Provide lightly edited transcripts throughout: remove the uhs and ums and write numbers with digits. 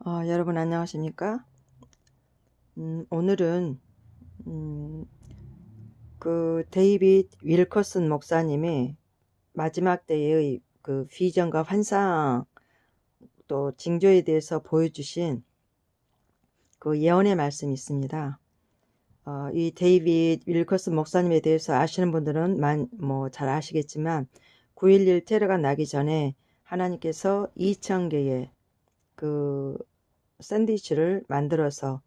여러분 안녕하십니까? 오늘은 그 데이빗 윌커슨 목사님이 마지막 때의 그 비전과 환상 또 징조에 대해서 보여주신 그 예언의 말씀이 있습니다. 이 데이빗 윌커슨 목사님에 대해서 아시는 분들은 잘 아시겠지만 9.11 테러가 나기 전에 하나님께서 2,000개의 그 샌드위치를 만들어서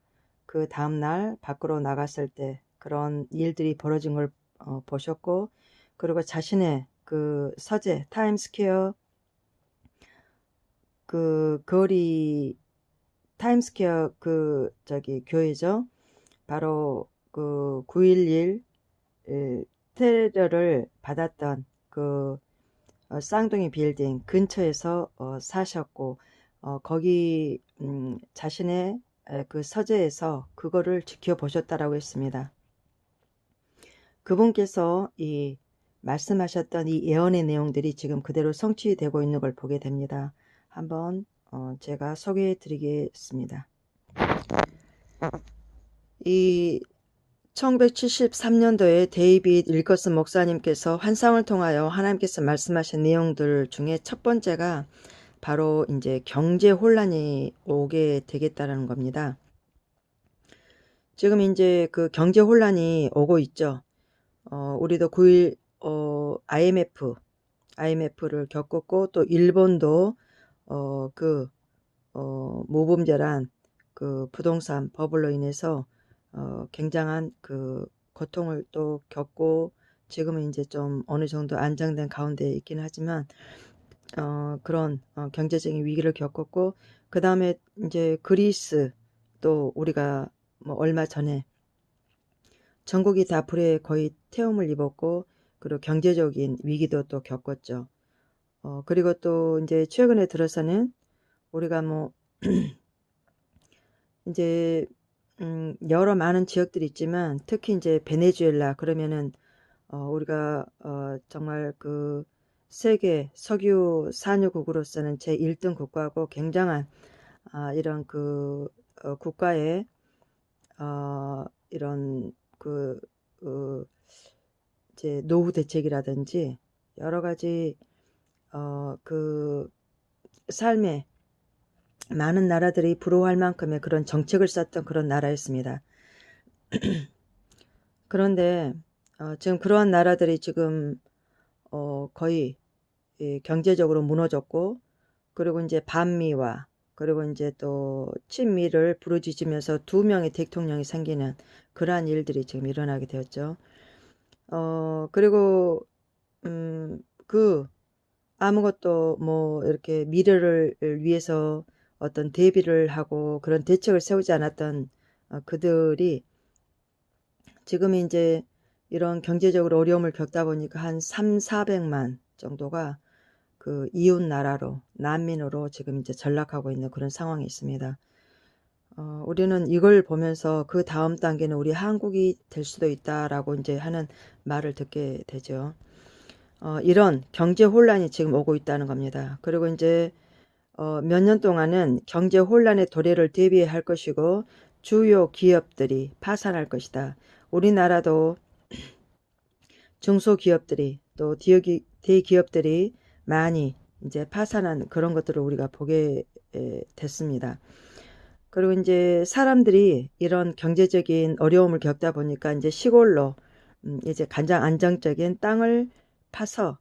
그 다음날 밖으로 나갔을 때 그런 일들이 벌어진 걸 보셨고, 그리고 자신의 그 서재 타임스퀘어 그 거리 타임스퀘어 교회죠. 바로 그 9.11 테러를 받았던 그 쌍둥이 빌딩 근처에서 사셨고, 거기 자신의 그 서재에서 그거를 지켜보셨다라고 했습니다. 그분께서 이 말씀하셨던 이 예언의 내용들이 지금 그대로 성취되고 있는 걸 보게 됩니다. 한번 제가 소개해 드리겠습니다. 이 1973년도에 데이빗 윌커슨 목사님께서 환상을 통하여 하나님께서 말씀하신 내용들 중에 첫 번째가 바로 이제 경제 혼란이 오게 되겠다라는 겁니다. 지금 이제 그 경제 혼란이 오고 있죠. 우리도 9.1 IMF를 겪었고, 또 일본도 모범절한 그 부동산 버블로 인해서 굉장한 그 고통을 또 겪고, 지금은 이제 좀 어느 정도 안정된 가운데 있긴 하지만 그런 경제적인 위기를 겪었고, 그 다음에 이제 그리스 또 우리가 뭐 얼마 전에 전국이 다 불에 거의 태움을 입었고, 그리고 경제적인 위기도 또 겪었죠. 그리고 또 이제 최근에 들어서는 우리가 뭐 이제 여러 많은 지역들이 있지만, 특히 이제 베네수엘라 그러면은 우리가 정말 그 세계 석유 산유국으로서는 제1등 국가고, 굉장한 이런 그 국가의 이런 이제 노후 대책이라든지 여러 가지 그 삶에 많은 나라들이 부러워할 만큼의 그런 정책을 썼던 그런 나라였습니다. 그런데 지금 그러한 나라들이 지금 거의 경제적으로 무너졌고, 그리고 이제 반미와 그리고 이제 또 친미를 부르짖으면서 두 명의 대통령이 생기는 그러한 일들이 지금 일어나게 되었죠. 그리고 그 아무것도 뭐 이렇게 미래를 위해서 어떤 대비를 하고 그런 대책을 세우지 않았던 그들이 지금 이제 이런 경제적으로 어려움을 겪다 보니까 한 300~400만 정도가 그 이웃 나라로 난민으로 지금 이제 전락하고 있는 그런 상황이 있습니다. 우리는 이걸 보면서 그 다음 단계는 우리 한국이 될 수도 있다라고 이제 하는 말을 듣게 되죠. 이런 경제 혼란이 지금 오고 있다는 겁니다. 그리고 이제 몇 년 동안은 경제 혼란의 도래를 대비할 것이고, 주요 기업들이 파산할 것이다. 우리나라도 중소기업들이 또 대기업들이 많이 이제 파산한 그런 것들을 우리가 보게 됐습니다. 그리고 이제 사람들이 이런 경제적인 어려움을 겪다 보니까 이제 시골로 이제 가장 안정적인 땅을 파서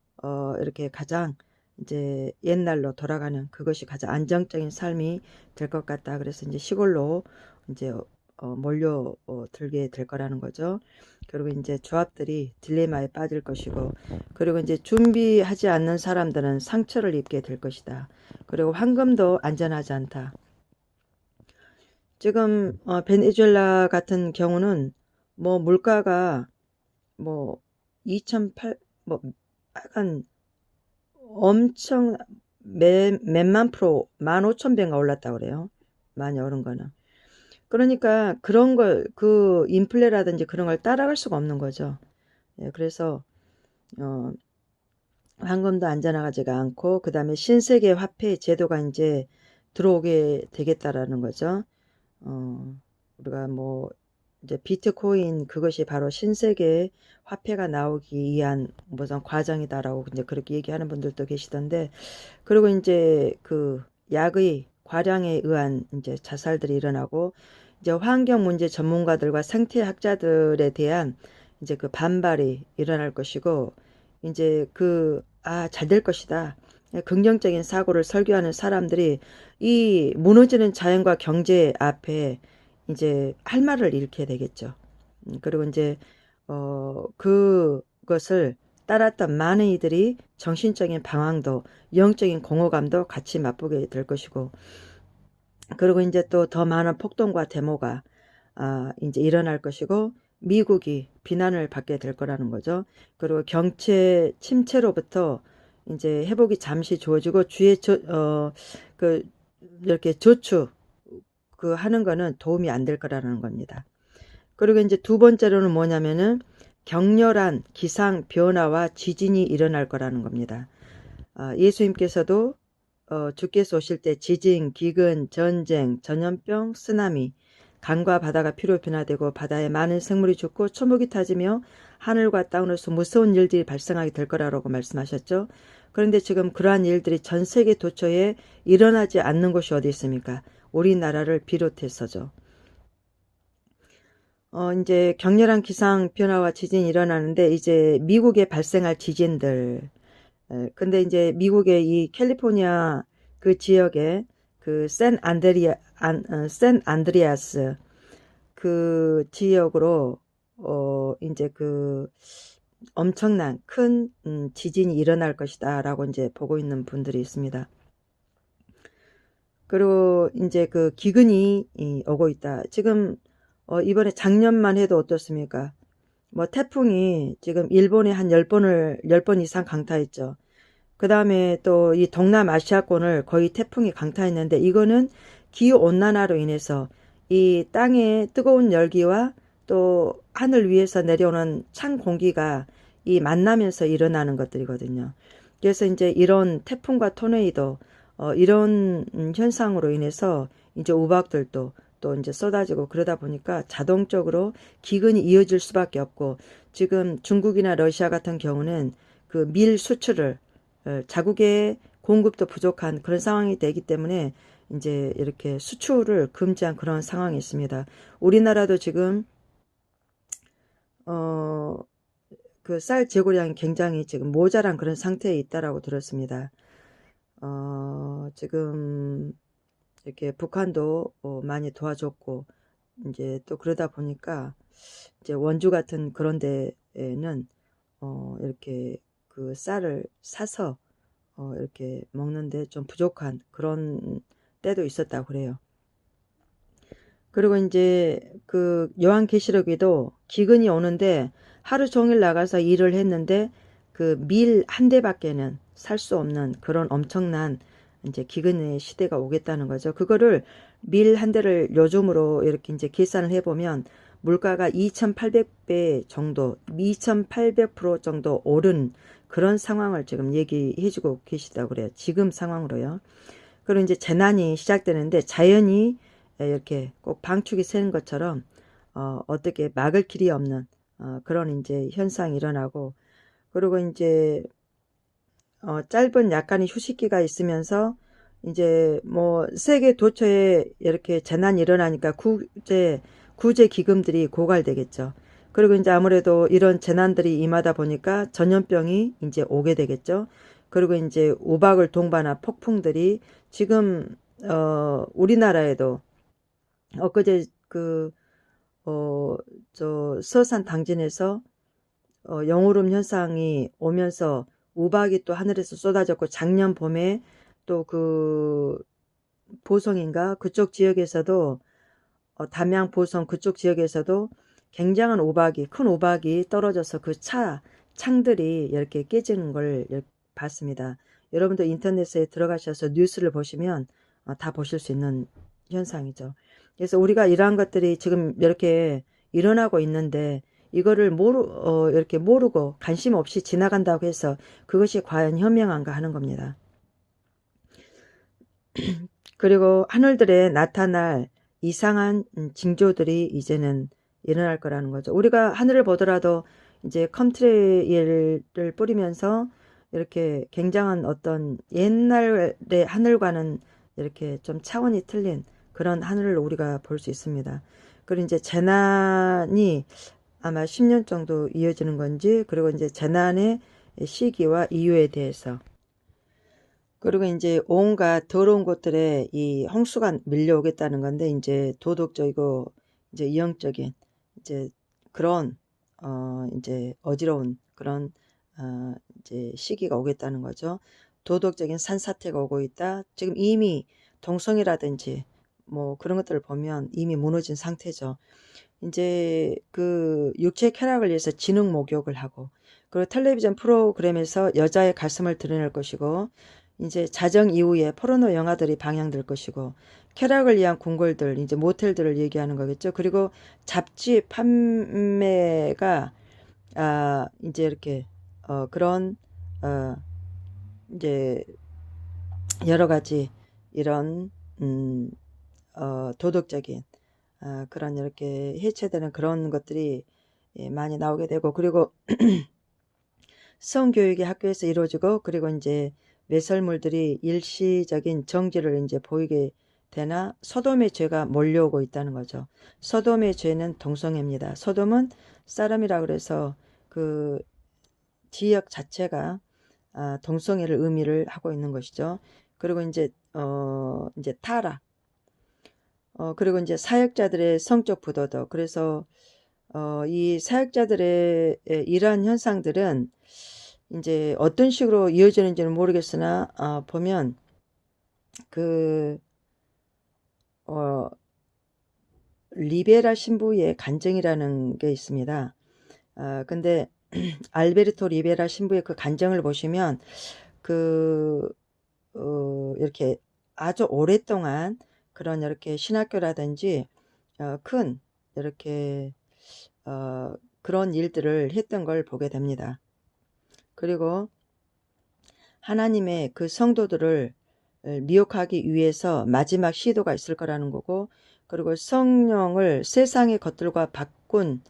이렇게 가장 이제 옛날로 돌아가는 그것이 가장 안정적인 삶이 될 것 같다. 그래서 이제 시골로 이제 몰려들게 될 거라는 거죠. 그리고 이제 조합들이 딜레마에 빠질 것이고, 그리고 이제 준비하지 않는 사람들은 상처를 입게 될 것이다. 그리고 황금도 안전하지 않다. 지금 베네수엘라 같은 경우는 뭐 물가가 뭐 2008, 뭐 약간 엄청 몇만 프로 15,000배가 올랐다고 그래요. 많이 오른 거는. 그러니까 그런 걸 그 인플레라든지 그런 걸 따라갈 수가 없는 거죠. 예, 그래서 황금도 안전하지가 않고, 그 다음에 신세계 화폐 제도가 이제 들어오게 되겠다라는 거죠. 우리가 뭐 이제 비트코인 그것이 바로 신세계 화폐가 나오기 위한 무슨 과정이다라고 이제 그렇게 얘기하는 분들도 계시던데, 그리고 이제 그 약의 과량에 의한 이제 자살들이 일어나고, 이제 환경 문제 전문가들과 생태학자들에 대한 이제 그 반발이 일어날 것이고, 이제 잘 될 것이다, 긍정적인 사고를 설교하는 사람들이 이 무너지는 자연과 경제 앞에 이제 할 말을 잃게 되겠죠. 그리고 이제 그것을 따랐던 많은 이들이 정신적인 방황도, 영적인 공허감도 같이 맛보게 될 것이고, 그리고 이제 또 더 많은 폭동과 데모가 이제 일어날 것이고, 미국이 비난을 받게 될 거라는 거죠. 그리고 경제 침체로부터 이제 회복이 잠시 주어지고, 그 이렇게 저축 하는 거는 도움이 안 될 거라는 겁니다. 그리고 이제 두 번째로는 뭐냐면은 격렬한 기상 변화와 지진이 일어날 거라는 겁니다. 예수님께서도 주께서 오실 때 지진, 기근, 전쟁, 전염병, 쓰나미, 강과 바다가 피로 변화되고 바다에 많은 생물이 죽고 초목이 타지며 하늘과 땅으로서 무서운 일들이 발생하게 될 거라고 말씀하셨죠. 그런데 지금 그러한 일들이 전 세계 도처에 일어나지 않는 곳이 어디 있습니까? 우리나라를 비롯해서죠. 이제 격렬한 기상 변화와 지진이 일어나는데, 이제 미국에 발생할 지진들, 근데 이제 미국의 이 캘리포니아 그 지역에 그 샌 안드리아스 그 지역으로 이제 그 엄청난 큰 지진이 일어날 것이다라고 이제 보고 있는 분들이 있습니다. 그리고 이제 그 기근이 오고 있다. 지금 이번에 작년만 해도 어떻습니까? 뭐 태풍이 지금 일본에 한 10번 이상 강타했죠. 그 다음에 또 이 동남아시아권을 거의 태풍이 강타했는데, 이거는 기후온난화로 인해서 이 땅의 뜨거운 열기와 또 하늘 위에서 내려오는 찬 공기가 이 만나면서 일어나는 것들이거든요. 그래서 이제 이런 태풍과 토네이도 이런 현상으로 인해서 이제 우박들도 또 이제 쏟아지고, 그러다 보니까 자동적으로 기근이 이어질 수밖에 없고, 지금 중국이나 러시아 같은 경우는 그 밀 수출을 자국의 공급도 부족한 그런 상황이 되기 때문에 이제 이렇게 수출을 금지한 그런 상황이 있습니다. 우리나라도 지금 그 쌀 재고량이 굉장히 지금 모자란 그런 상태에 있다라고 들었습니다. 지금 이렇게 북한도 많이 도와줬고, 이제 또 그러다 보니까 이제 원주 같은 그런 데에는 이렇게 그 쌀을 사서 이렇게 먹는데 좀 부족한 그런 때도 있었다고 그래요. 그리고 이제 그 요한계시록에도 기근이 오는데 하루 종일 나가서 일을 했는데 그 밀 한 대밖에는 살 수 없는 그런 엄청난 이제 기근의 시대가 오겠다는 거죠. 그거를 밀 한 대를 요즘으로 이렇게 이제 계산을 해보면 물가가 2,800배 정도, 2,800% 정도 오른 그런 상황을 지금 얘기해주고 계시다고 그래요. 지금 상황으로요. 그리고 이제 재난이 시작되는데 자연이 이렇게 꼭 방축이 새는 것처럼 어떻게 막을 길이 없는 그런 이제 현상이 일어나고, 그리고 이제 짧은 약간의 휴식기가 있으면서 이제 뭐 세계 도처에 이렇게 재난이 일어나니까 구제 기금들이 고갈되겠죠. 그리고 이제 아무래도 이런 재난들이 임하다 보니까 전염병이 이제 오게 되겠죠. 그리고 이제 우박을 동반한 폭풍들이 지금 우리나라에도 엊그제 저 서산 당진에서 영오름 현상이 오면서 우박이 또 하늘에서 쏟아졌고, 작년 봄에 또 그 보성인가 그쪽 지역에서도 담양 보성 그쪽 지역에서도 굉장한 큰 우박이 떨어져서 그 창들이 이렇게 깨지는 걸 봤습니다. 여러분도 인터넷에 들어가셔서 뉴스를 보시면 다 보실 수 있는 현상이죠. 그래서 우리가 이러한 것들이 지금 이렇게 일어나고 있는데, 이거를 이렇게 모르고 관심 없이 지나간다고 해서 그것이 과연 현명한가 하는 겁니다. 그리고 하늘들에 나타날 이상한 징조들이 이제는 일어날 거라는 거죠. 우리가 하늘을 보더라도 이제 컴트레일을 뿌리면서 이렇게 굉장한 어떤 옛날의 하늘과는 이렇게 좀 차원이 틀린 그런 하늘을 우리가 볼 수 있습니다. 그리고 이제 재난이 아마 10년 정도 이어지는 건지, 그리고 이제 재난의 시기와 이유에 대해서, 그리고 이제 온갖 더러운 곳들에 이 홍수가 밀려오겠다는 건데, 이제 도덕적이고 이제 영적인 이제 그런 이제 어지러운 그런 이제 시기가 오겠다는 거죠. 도덕적인 산사태가 오고 있다. 지금 이미 동성이라든지 뭐 그런 것들을 보면 이미 무너진 상태죠. 이제 그 육체 쾌락을 위해서 지능 목욕을 하고, 그리고 텔레비전 프로그램에서 여자의 가슴을 드러낼 것이고, 이제 자정 이후에 포르노 영화들이 방영될 것이고, 쾌락을 위한 궁궐들, 이제 모텔들을 얘기하는 거겠죠. 그리고 잡지 판매가 이제 이렇게 그런 이제 여러 가지 이런 도덕적인 그런 이렇게 해체되는 그런 것들이 많이 나오게 되고, 그리고 성교육이 학교에서 이루어지고, 그리고 이제 매설물들이 일시적인 정지를 이제 보이게 되나, 소돔의 죄가 몰려오고 있다는 거죠. 소돔의 죄는 동성애입니다. 소돔은 사람이라 그래서 그 지역 자체가 동성애를 의미를 하고 있는 것이죠. 그리고 이제 타락, 그리고 이제 사역자들의 성적 부도덕. 그래서 이 사역자들의 이러한 현상들은 이제 어떤 식으로 이어지는지는 모르겠으나 보면 그 리베라 신부의 간증이라는 게 있습니다. 근데 알베르토 리베라 신부의 그 간증을 보시면 그 이렇게 아주 오랫동안 그런 이렇게 신학교라든지 큰 이렇게 그런 일들을 했던 걸 보게 됩니다. 그리고 하나님의 그 성도들을 미혹하기 위해서 마지막 시도가 있을 거라는 거고, 그리고 성령을 세상의 것들과 바꾼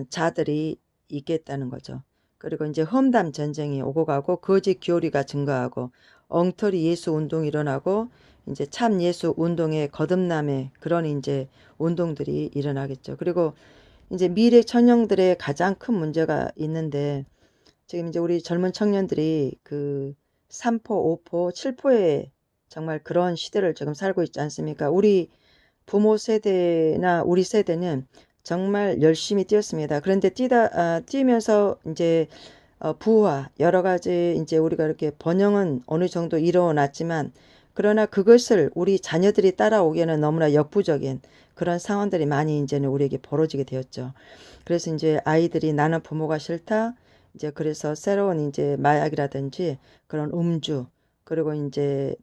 자들이 있겠다는 거죠. 그리고 이제 험담 전쟁이 오고 가고, 거짓 교리가 증가하고, 엉터리 예수 운동이 일어나고, 이제 참 예수 운동의 거듭남의 그런 이제 운동들이 일어나겠죠. 그리고 이제 미래 청년들의 가장 큰 문제가 있는데, 지금 이제 우리 젊은 청년들이 그 3포, 5포, 7포의 정말 그런 시대를 지금 살고 있지 않습니까? 우리 부모 세대나 우리 세대는 정말 열심히 뛰었습니다. 그런데 뛰면서 이제 부와 여러 가지 이제 우리가 이렇게 번영은 어느 정도 이루어놨지만, 그러나 그것을 우리 자녀들이 따라오기에는 너무나 역부족인 그런 상황들이 많이 이제는 우리에게 벌어지게 되었죠. 그래서 이제 아이들이 나는 부모가 싫다. 이제 그래서 새로운 이제 마약이라든지 그런 음주, 그리고 이제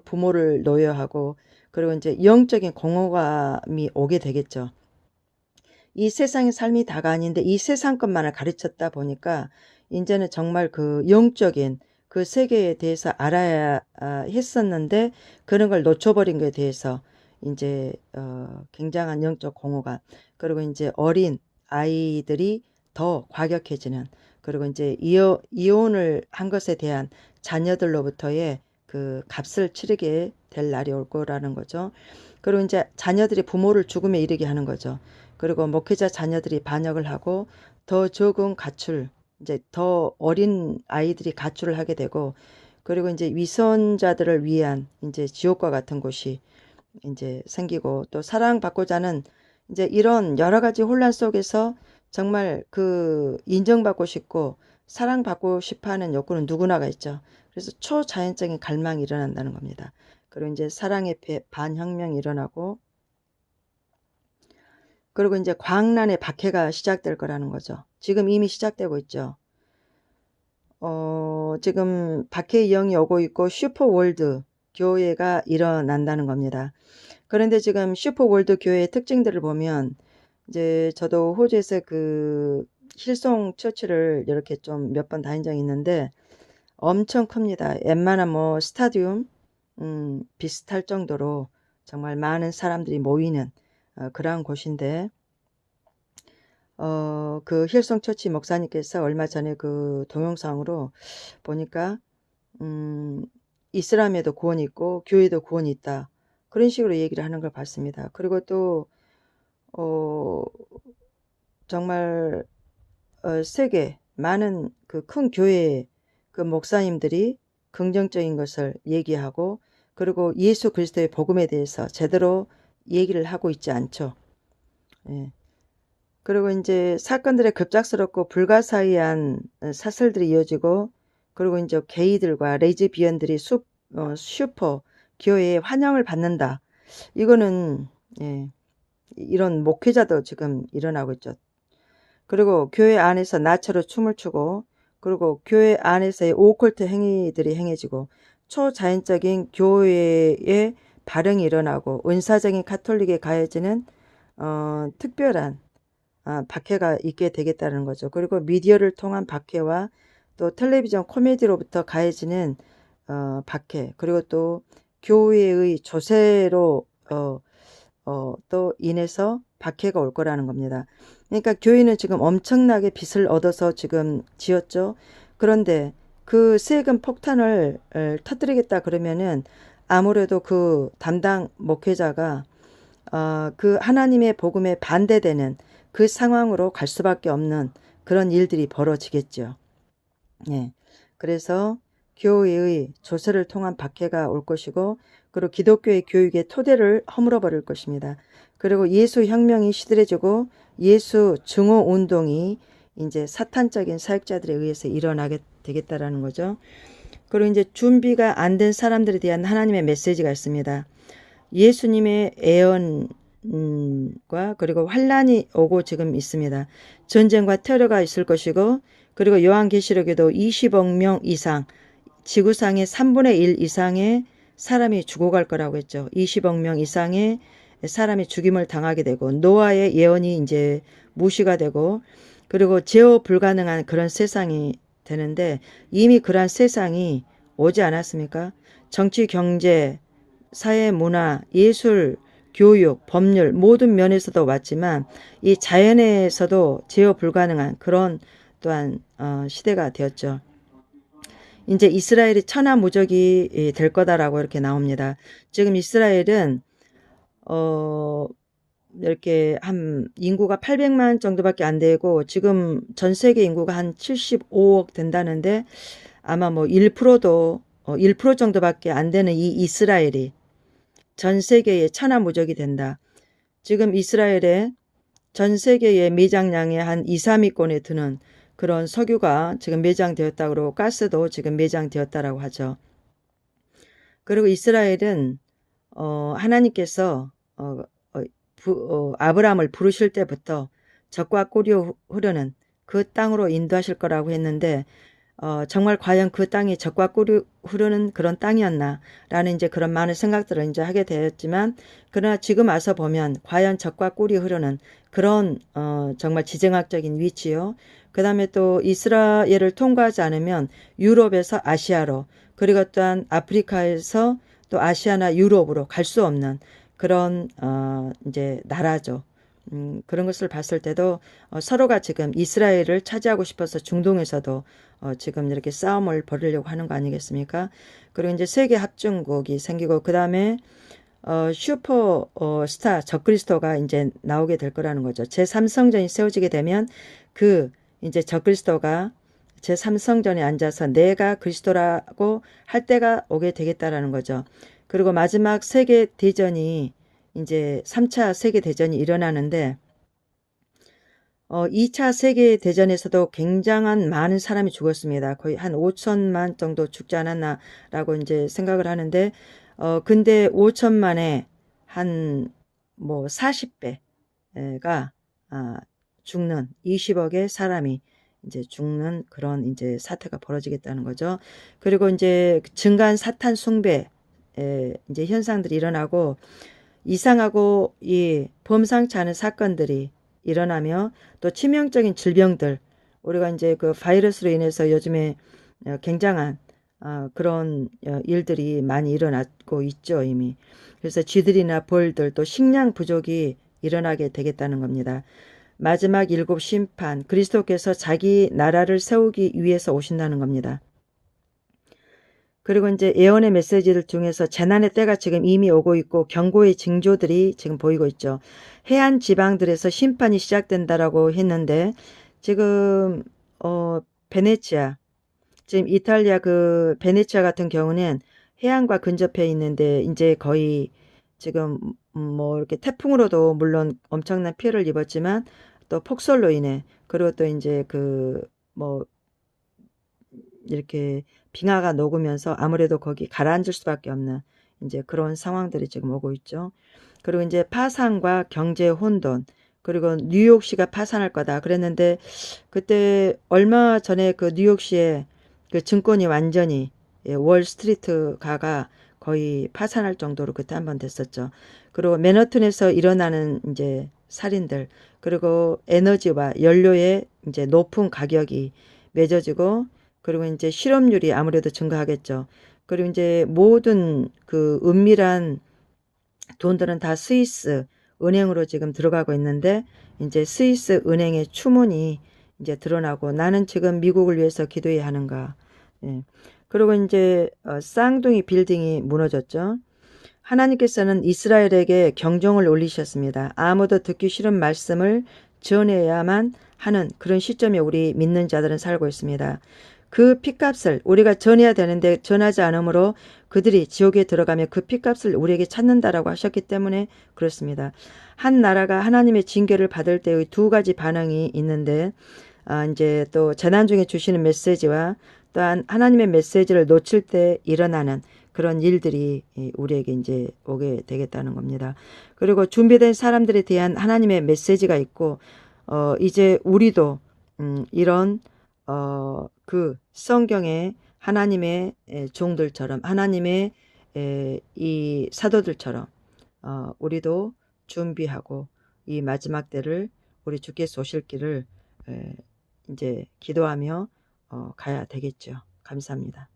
부모를 노여하고, 그리고 이제 영적인 공허감이 오게 되겠죠. 이 세상의 삶이 다가 아닌데 이 세상 것만을 가르쳤다 보니까 이제는 정말 그 영적인 그 세계에 대해서 알아야 했었는데, 그런 걸 놓쳐버린 것에 대해서 이제 굉장한 영적 공허감, 그리고 이제 어린 아이들이 더 과격해지는, 그리고 이제 이혼을 한 것에 대한 자녀들로부터의 그 값을 치르게 될 날이 올 거라는 거죠. 그리고 이제 자녀들이 부모를 죽음에 이르게 하는 거죠. 그리고 목회자 자녀들이 반역을 하고 더 적은 가출, 이제 더 어린 아이들이 가출을 하게 되고, 그리고 이제 위선자들을 위한 이제 지옥과 같은 곳이 이제 생기고, 또 사랑받고자 하는 이제 이런 여러 가지 혼란 속에서 정말 그 인정받고 싶고 사랑받고 싶어 하는 욕구는 누구나가 있죠. 그래서 초자연적인 갈망이 일어난다는 겁니다. 그리고 이제 사랑의 반혁명이 일어나고, 그리고 이제 광란의 박해가 시작될 거라는 거죠. 지금 이미 시작되고 있죠. 지금 박해의 영이 오고 있고 슈퍼월드 교회가 일어난다는 겁니다. 그런데 지금 슈퍼월드 교회의 특징들을 보면, 이제 저도 호주에서 그 힐송 처치를 이렇게 좀 몇 번 다닌 적이 있는데 엄청 큽니다. 웬만한 뭐 스타디움 비슷할 정도로 정말 많은 사람들이 모이는 그러한 곳인데, 그 힐송 처치 목사님께서 얼마 전에 그 동영상으로 보니까 이슬람에도 구원이 있고 교회에도 구원이 있다, 그런 식으로 얘기를 하는 걸 봤습니다. 그리고 또 정말 세계 많은 그 큰 교회의 그 목사님들이 긍정적인 것을 얘기하고, 그리고 예수 그리스도의 복음에 대해서 제대로 얘기를 하고 있지 않죠. 예. 그리고 이제 사건들의 급작스럽고 불가사의한 사설들이 이어지고, 그리고 이제 게이들과 레즈비언들이 슈퍼 교회에 환영을 받는다. 이거는 이런 목회자도 지금 일어나고 있죠. 그리고 교회 안에서 나처로 춤을 추고, 그리고 교회 안에서의 오컬트 행위들이 행해지고, 초자연적인 교회의 발흥이 일어나고, 은사적인 카톨릭에 가해지는 특별한 박해가 있게 되겠다는 거죠. 그리고 미디어를 통한 박해와 또 텔레비전 코미디로부터 가해지는 박해, 그리고 또 교회의 조세로 또 인해서 박해가 올 거라는 겁니다. 그러니까 교회는 지금 엄청나게 빚을 얻어서 지금 지었죠. 그런데 그 세금 폭탄을 터뜨리겠다 그러면은 아무래도 그 담당 목회자가 그 하나님의 복음에 반대되는 그 상황으로 갈 수밖에 없는 그런 일들이 벌어지겠죠. 예. 그래서 교회의 조세를 통한 박해가 올 것이고, 그리고 기독교의 교육의 토대를 허물어 버릴 것입니다. 그리고 예수 혁명이 시들해지고 예수 증오 운동이 이제 사탄적인 사역자들에 의해서 일어나게 되겠다라는 거죠. 그리고 이제 준비가 안 된 사람들에 대한 하나님의 메시지가 있습니다. 예수님의 예언과 그리고 환란이 오고 지금 있습니다. 전쟁과 테러가 있을 것이고, 그리고 요한계시록에도 20억 명 이상, 지구상의 3분의 1 이상의 사람이 죽어갈 거라고 했죠. 20억 명 이상의 사람이 죽임을 당하게 되고, 노아의 예언이 이제 무시가 되고, 그리고 제어 불가능한 그런 세상이 되는데, 이미 그러한 세상이 오지 않았습니까? 정치, 경제, 사회, 문화, 예술, 교육, 법률 모든 면에서도 왔지만, 이 자연에서도 제어 불가능한 그런 또한 시대가 되었죠. 이제 이스라엘이 천하무적이 될 거다라고 이렇게 나옵니다. 지금 이스라엘은 이렇게 한 인구가 800만 정도밖에 안 되고, 지금 전 세계 인구가 한 75억 된다는데, 아마 뭐 1%도 1% 정도밖에 안 되는 이 이스라엘이 전 세계의 천하무적이 된다. 지금 이스라엘의 전 세계의 매장량의 한 2, 3위권에 드는 그런 석유가 지금 매장되었다 그러고, 가스도 지금 매장되었다라고 하죠. 그리고 이스라엘은 하나님께서 아브라함을 부르실 때부터 적과 꿀이 흐르는 그 땅으로 인도하실 거라고 했는데, 정말 과연 그 땅이 적과 꿀이 흐르는 그런 땅이었나 라는 이제 그런 많은 생각들을 이제 하게 되었지만, 그러나 지금 와서 보면 과연 적과 꿀이 흐르는 그런 정말 지정학적인 위치요. 그 다음에 또 이스라엘을 통과하지 않으면 유럽에서 아시아로, 그리고 또한 아프리카에서 또 아시아나 유럽으로 갈 수 없는 그런 이제 나라죠. 그런 것을 봤을 때도 서로가 지금 이스라엘을 차지하고 싶어서 중동에서도 지금 이렇게 싸움을 벌이려고 하는 거 아니겠습니까? 그리고 이제 세계 합중국이 생기고, 그 다음에 슈퍼 스타 적그리스도가 이제 나오게 될 거라는 거죠. 제3성전이 세워지게 되면 그 이제 적그리스도가 제3성전에 앉아서 내가 그리스도라고 할 때가 오게 되겠다라는 거죠. 그리고 마지막 세계 대전이 이제 3차 세계 대전이 일어나는데, 2차 세계 대전에서도 굉장한 많은 사람이 죽었습니다. 거의 한 5천만 정도 죽지 않았나라고 이제 생각을 하는데, 근데 5천만에 한 뭐 40배가 죽는, 20억의 사람이 이제 죽는 그런 이제 사태가 벌어지겠다는 거죠. 그리고 이제 증가한 사탄 숭배 이제 현상들이 일어나고, 이상하고 이 범상치 않은 사건들이 일어나며, 또 치명적인 질병들, 우리가 이제 그 바이러스로 인해서 요즘에 굉장한 그런 일들이 많이 일어나고 있죠, 이미. 그래서 쥐들이나 벌들 또 식량 부족이 일어나게 되겠다는 겁니다. 마지막 일곱 심판, 그리스도께서 자기 나라를 세우기 위해서 오신다는 겁니다. 그리고 이제 예언의 메시지들 중에서 재난의 때가 지금 이미 오고 있고 경고의 징조들이 지금 보이고 있죠. 해안 지방들에서 심판이 시작된다라고 했는데 지금 베네치아, 지금 이탈리아 그 베네치아 같은 경우는 해안과 근접해 있는데 이제 거의 지금 뭐 이렇게 태풍으로도 물론 엄청난 피해를 입었지만 또 폭설로 인해 그리고 또 이제 그 뭐 이렇게 빙하가 녹으면서 아무래도 거기 가라앉을 수밖에 없는 이제 그런 상황들이 지금 오고 있죠. 그리고 이제 파산과 경제 혼돈, 그리고 뉴욕시가 파산할 거다 그랬는데 그때 얼마 전에 그 뉴욕시에 그 증권이 완전히 월스트리트가가 거의 파산할 정도로 그때 한번 됐었죠. 그리고 맨하튼에서 일어나는 이제 살인들, 그리고 에너지와 연료의 이제 높은 가격이 맺어지고, 그리고 이제 실업률이 아무래도 증가하겠죠. 그리고 이제 모든 그 은밀한 돈들은 다 스위스 은행으로 지금 들어가고 있는데 이제 스위스 은행의 추문이 이제 드러나고 나는 지금 미국을 위해서 기도해야 하는가. 예. 그리고 이제 쌍둥이 빌딩이 무너졌죠. 하나님께서는 이스라엘에게 경종을 울리셨습니다. 아무도 듣기 싫은 말씀을 전해야만 하는 그런 시점에 우리 믿는 자들은 살고 있습니다. 그 핏값을 우리가 전해야 되는데 전하지 않으므로 그들이 지옥에 들어가면 그 핏값을 우리에게 찾는다라고 하셨기 때문에 그렇습니다. 한 나라가 하나님의 징계를 받을 때의 두 가지 반응이 있는데 이제 또 재난 중에 주시는 메시지와 또한 하나님의 메시지를 놓칠 때 일어나는 그런 일들이 우리에게 이제 오게 되겠다는 겁니다. 그리고 준비된 사람들에 대한 하나님의 메시지가 있고 이제 우리도 이런 그 성경의 하나님의 종들처럼 하나님의 이 사도들처럼 우리도 준비하고 이 마지막 때를 우리 주께서 오실 길을 이제 기도하며 가야 되겠죠. 감사합니다.